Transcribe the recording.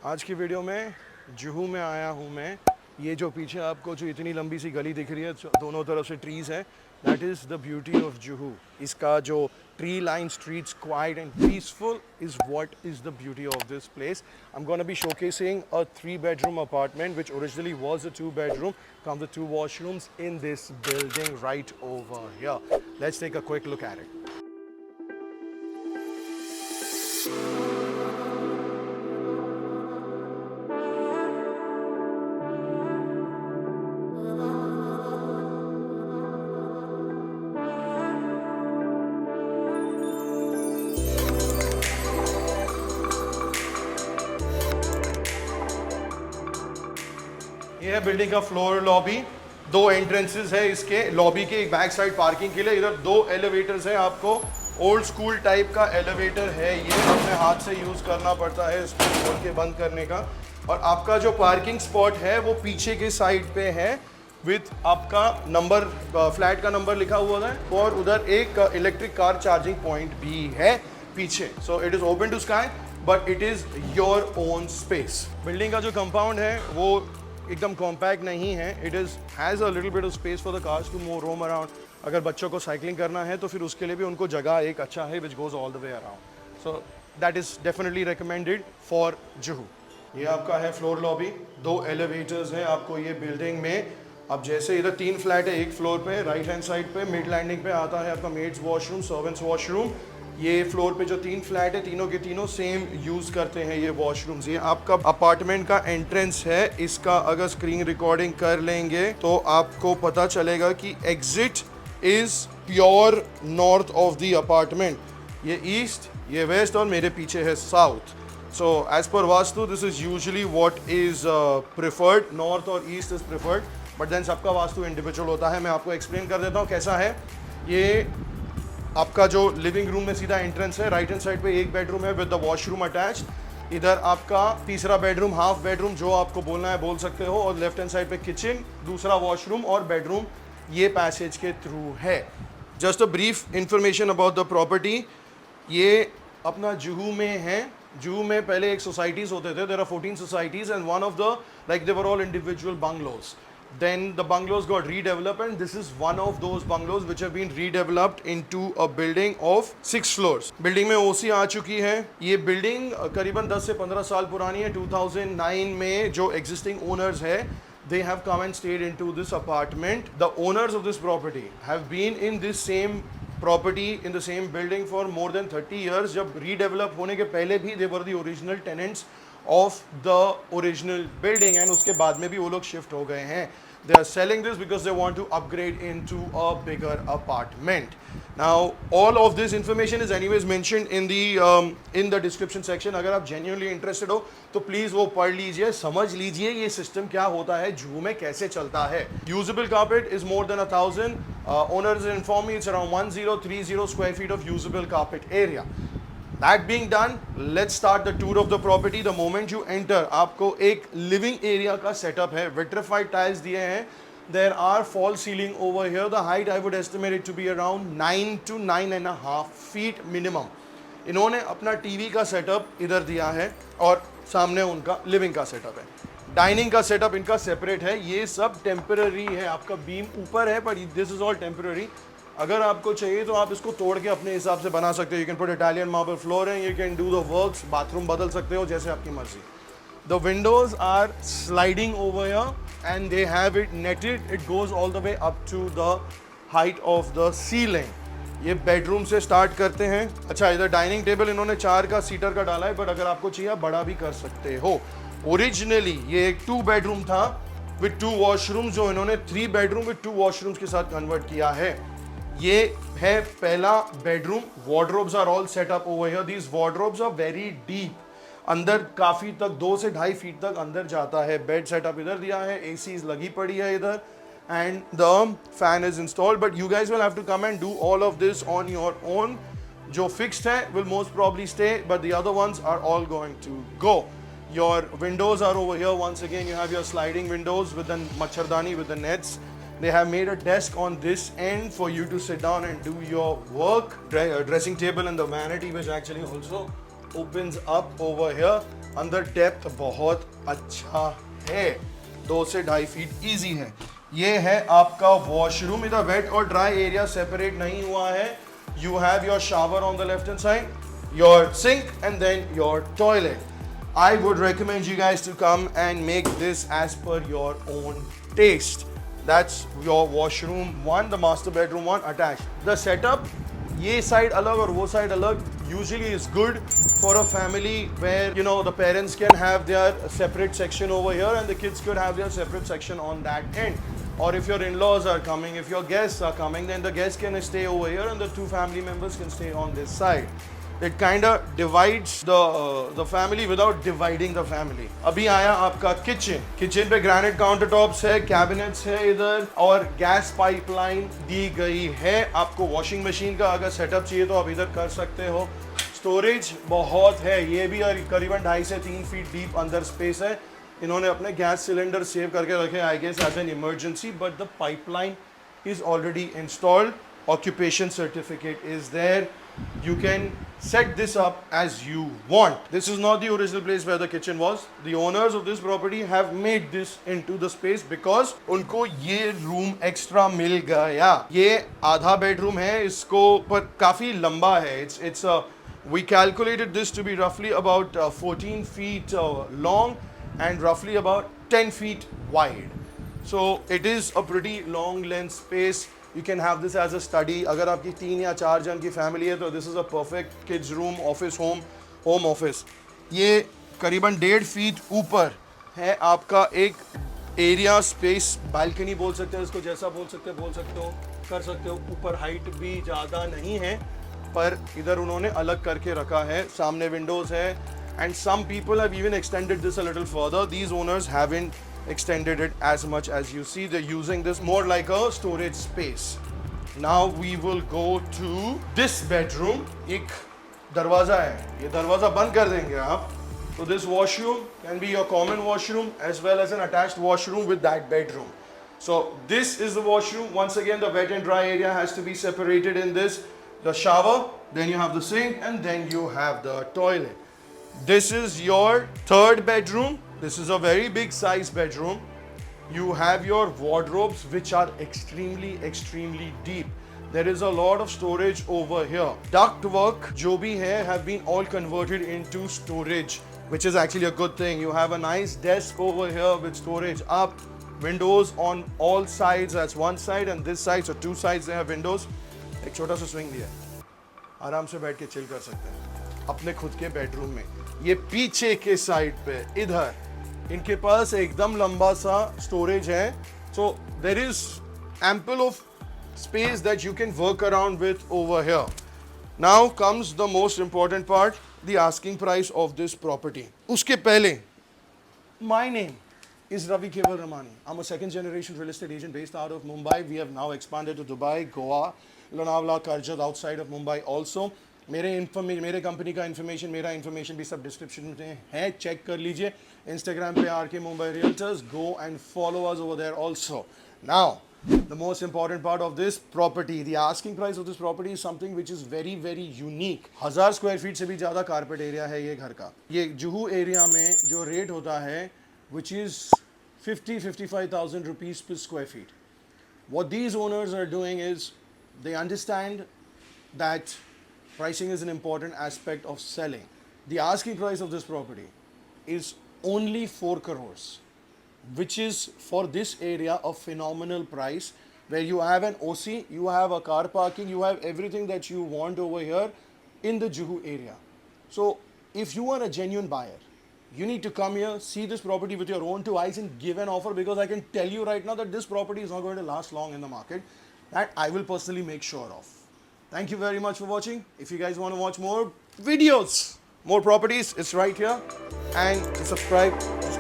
आज की वीडियो में जुहू में आया हूँ मैं। ये जो पीछे आपको जो इतनी लंबी सी गली दिख रही है, दोनों तरफ से ट्रीज हैं, that is the beauty of Juhu. इसका जो tree line streets, quiet and peaceful, is what is the beauty of this place. I am gonna be showcasing a 3-bedroom apartment which originally was a 2-bedroom, comes with 2 washrooms in this building right over here. Let's take a quick look at it. ये है building का floor lobby. 2 entrances है इसके lobby के, एक back side parking के लिए, इधर 2 एलिवेटर्स हैं। आपको ओल्ड स्कूल टाइप का एलिवेटर है, ये अपने हाथ से यूज़ करना पड़ता है इसको खोल के बंद करने का। और आपका जो पार्किंग स्पॉट है वो पीछे के साइड पे है, विथ आपका नंबर, फ्लैट का नंबर लिखा हुआ है, और उधर एक इलेक्ट्रिक कार चार्जिंग पॉइंट भी है पीछे। So it is open to sky but it is your own space. Building का जो कंपाउंड है वो एकदम कॉम्पैक्ट नहीं है। It is has a little bit of space for the cars to move roam around. अगर बच्चों को साइकिलिंग करना है तो फिर उसके लिए भी उनको जगह एक अच्छा है, विच goes all the way around. So that is definitely recommended for Juhu. ये आपका है फ्लोर लॉबी, 2 एलिवेटर्स हैं आपको ये बिल्डिंग में। अब जैसे इधर 3 फ्लैट है, एक फ्लोर पे राइट हैंड साइड पे मिड लैंडिंग पे आता है आपका मेड्स वॉशरूम, सर्वेंट्स वॉशरूम। ये फ्लोर पे जो 3 फ्लैट है, तीनों के तीनों सेम यूज़ करते हैं ये वॉशरूम्स। ये आपका अपार्टमेंट का एंट्रेंस है। इसका अगर स्क्रीन रिकॉर्डिंग कर लेंगे तो आपको पता चलेगा कि exit is pure north of the apartment. ये ईस्ट, ये वेस्ट और मेरे पीछे है south. So as per Vastu, this is usually what is preferred, north और east is preferred, but then सबका वास्तु इंडिविजुअल होता है। मैं आपको एक्सप्लेन कर देता हूँ कैसा है। ये आपका जो लिविंग रूम में सीधा एंट्रेंस है, राइट हैंड साइड पे एक बेडरूम है विद द वॉशरूम अटैच्ड। इधर आपका तीसरा बेडरूम, हाफ बेडरूम जो आपको बोलना है बोल सकते हो, और लेफ्ट हैंड साइड पे किचन, दूसरा वॉशरूम और बेडरूम ये पैसेज के थ्रू है। Just a brief information about the property. ये अपना जुहू में है। जुहू में पहले एक सोसाइटीज होते थे, there are 14 societies and one of the, like they were all individual bungalows. Then the bungalows got redeveloped and this is one of those bungalows which have been redeveloped into a building of 6 floors. Building में ओसी आ चुकी है। ये building करीबन 10 से 15 साल पुरानी है। 2009 में जो existing owners है, they have come and stayed into this apartment. The owners of this property have been in this same property in the same building for more than 30 years. जब redevelop होने के पहले भी they were the original tenants of the original building and उसके बाद में भी वो लोग शिफ्ट हो गए हैं। They are selling this because they want to upgrade into a bigger apartment. Now all of this information is anyways mentioned in the description section. अगर आप genuinely interested हो तो प्लीज़ वो पढ़ लीजिए, समझ लीजिए ये सिस्टम क्या होता है, जुहू में कैसे चलता है। Usable carpet is more than 1,000. Owners inform me it's around 1030 square feet of usable carpet area. That being done, let's start the tour of the property. The moment you enter, आपको एक living area का setup है, vitrified tiles दिए हैं. There are false ceiling over here. The height I would estimate it to be around 9 to 9.5 feet minimum. इन्होंने अपना TV का setup इधर दिया है और सामने उनका लिविंग का सेटअप है। डाइनिंग का सेटअप इनका सेपरेट है। ये सब टेम्पररी है। आपका बीम ऊपर है but this is all temporary. अगर आपको चाहिए तो आप इसको तोड़ के अपने हिसाब से बना सकते हो। You can put Italian marble flooring, you can do the works, bathroom बदल सकते हो जैसे आपकी मर्जी। The windows are sliding over here and they have it netted, it goes all the way up to the height of the ceiling. ये bedroom से start करते हैं। अच्छा, इधर डाइनिंग टेबल इन्होंने 4 का सीटर का डाला है, बट अगर आपको चाहिए बड़ा भी कर सकते हो। ओरिजिनली ये एक 2 बेडरूम था विद 2 वॉशरूम, जो इन्होंने 3 बेडरूम विद 2 वॉशरूम्स के साथ कन्वर्ट किया है। ये है पहला bedroom. Wardrobes are all set up over here. These wardrobes are very deep, अंदर काफी तक 2 से 2.5 फीट तक अंदर जाता है। बेड सेटअप इधर दिया है, एसीज लगी पड़ी है इधर, and the fan is installed. But you guys will have to come and do all of this on your own. जो फिक्स्ड है will most probably stay, but the other ones are all going to go. Your windows are over here. Once again, you have your sliding windows with the machardani, with the nets. They have made a desk on this end for you to sit down and do your work. Dressing table and the vanity, which actually also opens up over here. अंदर depth बहुत अच्छा है, 2 से 2.5 feet easy है। ये है आपका washroom, इधर वेट और ड्राई एरिया सेपरेट नहीं हुआ है। You have your shower on the left hand side, your sink and then your toilet. I would recommend you guys to come and make this as per your own taste. That's your washroom one, the master bedroom one attached. The setup, ये side अलग और वो side अलग, usually is good for a family where you know the parents can have their separate section over here and the kids could have their separate section on that end. Or if your in-laws are coming, if your guests are coming, then the guests can stay over here and the 2 family members can stay on this side. It kind of divides the family without dividing the family. अभी आया आपका kitchen पे granite counter tops है, cabinets है इधर और gas pipeline दी गई है। आपको वॉशिंग मशीन का अगर सेटअप चाहिए तो आप इधर कर सकते हो। स्टोरेज बहुत है, ये भी करीबन 2.5 से 3 फीट डीप अंदर स्पेस है। इन्होंने अपने गैस सिलेंडर सेव करके रखे, I guess as an emergency, but the pipeline is already installed. Occupation certificate is there. You can set this up as you want. This is not the original place where the kitchen was. The owners of this property have made this into the space because उनको ये room extra मिल गया। ये आधा bedroom है, इसको पर काफी लंबा है। It's we calculated this to be roughly about 14 feet long and roughly about 10 feet wide. So it is a pretty long length space. You can have this as a study. अगर आपकी 3 या 4 जन की फैमिली है तो this is a perfect kids room, office, home office. ये करीबन 1.5 feet ऊपर है आपका एक एरिया स्पेस, बालकनी बोल सकते हैं इसको, जैसा बोल सकते हो कर सकते हो। ऊपर हाइट भी ज़्यादा नहीं है पर इधर उन्होंने अलग करके रखा है। सामने विंडोज़ है and some people have even extended this a little further. These owners haven't extended it as much as you see. They're using this more like a storage space. Now we will go to this bedroom. एक दरवाजा है, ये दरवाजा बंद कर देंगे आप तो this washroom can be your common washroom as well as an attached washroom with that bedroom. So this is the washroom. Once again, the wet and dry area has to be separated in this. The shower, then you have the sink, and then you have the toilet. This is your 3rd bedroom. This is a very big size bedroom. You have your wardrobes which are extremely deep. There is a lot of storage over here. Duct work जो भी है have been all converted into storage, which is actually a good thing. You have a nice desk over here with storage up, windows on all sides. That's one side and this side, so 2 sides they have windows. एक छोटा सा swing दिया है, आराम से बैठ के chill कर सकते हैं अपने खुद के बेडरूम में। ये पीछे के साइड पे इधर इनके पास एकदम लंबा सा स्टोरेज है, so there is ample of space that you can work around with over here. Now comes the most important part, the asking price of this property. उसके पहले, my name is Ravi Keval Ramani. I'm a 2nd generation real estate agent based out of Mumbai. We have now expanded to Dubai, Goa, Lonavala, Karjat outside of Mumbai also. मेरे company का information, मेरा information भी सब description में है, check कर लीजिए। Instagram पे R K Mumbai realtors, go and follow us over there also. Now the most important part of this property, the asking price of this property is something which is very unique. 1000 square feet से भी ज़्यादा carpet area है ये घर का। ये Juhu area में जो रेट होता है which is 55,000 rupees per square feet. What these owners are doing is they understand that pricing is an important aspect of selling. The asking price of this property is only 4 crores, which is for this area a phenomenal price, where you have an OC, you have a car parking, you have everything that you want over here in the Juhu area. So if you are a genuine buyer, you need to come here, see this property with your own 2 eyes and give an offer, because I can tell you right now that this property is not going to last long in the market. That I will personally make sure of. Thank you very much for watching. If you guys want to watch more videos, more properties, it's right here. And to subscribe, just